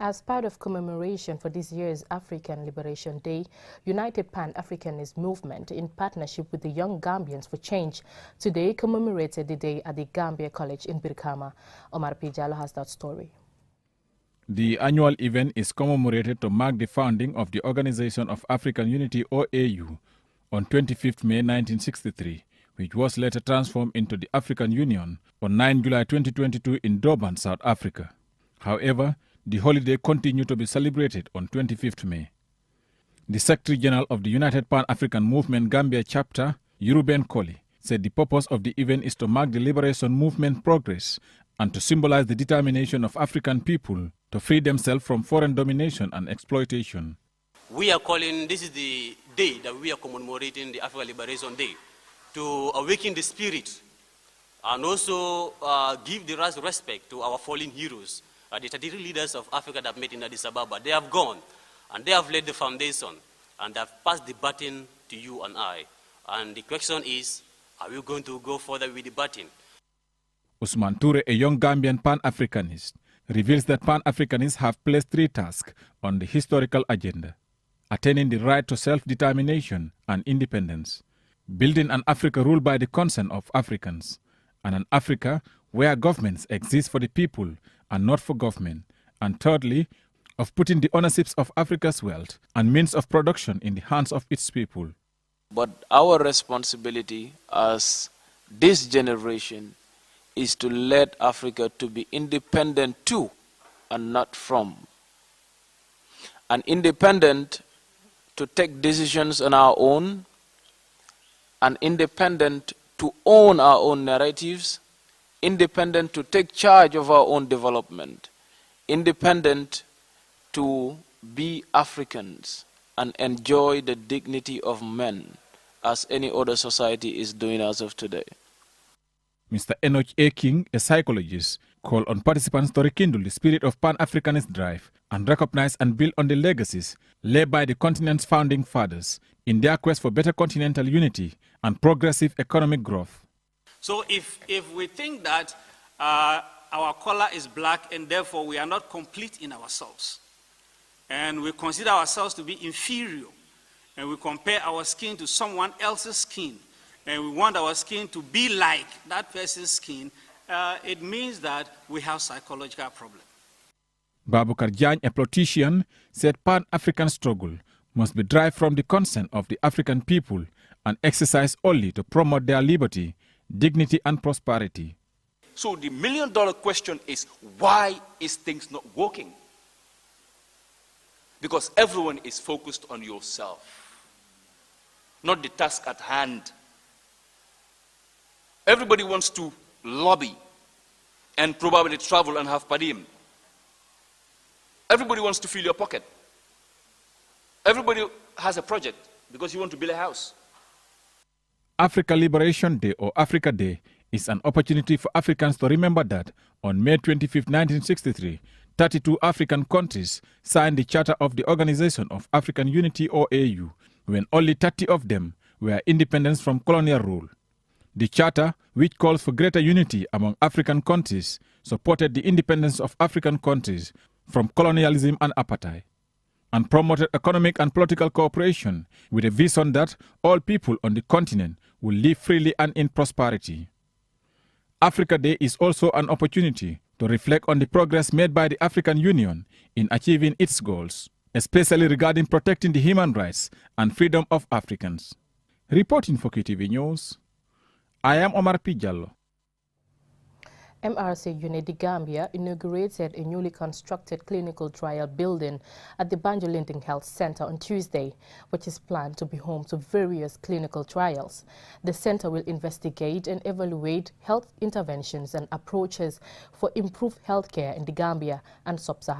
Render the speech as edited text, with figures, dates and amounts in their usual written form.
As part of commemoration for this year's African Liberation Day, United Pan-Africanist Movement, in partnership with the Young Gambians for Change, today commemorated the day at the Gambia College in Brikama. Omar P. Jallo has that story. The annual event is commemorated to mark the founding of the Organization of African Unity, OAU, on 25th May 1963, which was later transformed into the African Union on 9 July 2022 in Durban, South Africa. However, the holiday continued to be celebrated on 25th May. The Secretary General of the United Pan-African Movement Gambia chapter, Yuruben Koli, said the purpose of the event is to mark the liberation movement progress and to symbolize the determination of African people to free themselves from foreign domination and exploitation. We are calling, this is the day that we are commemorating the African Liberation Day, to awaken the spirit and also give the last respect to our fallen heroes, the 33 leaders of Africa that met in Addis Ababa. They have gone and they have laid the foundation and they have passed the baton to you and I. And the question is, are we going to go further with the baton? Usman Toure, a young Gambian Pan-Africanist, reveals that Pan-Africanists have placed three tasks on the historical agenda: attaining the right to self-determination and independence, building an Africa ruled by the consent of Africans, and an Africa where governments exist for the people and not for government, and thirdly, of putting the ownerships of Africa's wealth and means of production in the hands of its people. But our responsibility as this generation is to let Africa to be independent to and not from. And independent to take decisions on our own, and independent to own our own narratives, independent to take charge of our own development, independent to be Africans and enjoy the dignity of men as any other society is doing as of today. Mr. Enoch A. King, a psychologist, called on participants to rekindle the spirit of Pan-Africanist drive and recognize and build on the legacies laid by the continent's founding fathers in their quest for better continental unity and progressive economic growth. So if we think that our color is black and therefore we are not complete in ourselves, and we consider ourselves to be inferior, and we compare our skin to someone else's skin, and we want our skin to be like that person's skin, it means that we have psychological problems. Babukar Jan, a politician, said Pan-African struggle must be derived from the consent of the African people and exercised only to promote their liberty, dignity and prosperity. So the million-dollar question is, why is things not working? Because everyone is focused on yourself, not the task at hand. Everybody wants to lobby and probably travel and have per diem. Everybody wants to fill your pocket. Everybody has a project because you want to build a house. Africa Liberation Day, or Africa Day, is an opportunity for Africans to remember that on May 25, 1963, 32 African countries signed the Charter of the Organization of African Unity, OAU, when only 30 of them were independent from colonial rule. The Charter, which calls for greater unity among African countries, supported the independence of African countries from colonialism and apartheid, and promoted economic and political cooperation with a vision that all people on the continent will live freely and in prosperity. Africa Day is also an opportunity to reflect on the progress made by the African Union in achieving its goals, especially regarding protecting the human rights and freedom of Africans. Reporting for KTV News, I am Omar P. Jallo. MRC Unity Gambia inaugurated a newly constructed clinical trial building at the Banjo-Linting Health Center on Tuesday, which is planned to be home to various clinical trials. The center will investigate and evaluate health interventions and approaches for improved healthcare in the Gambia and Sub-Saharan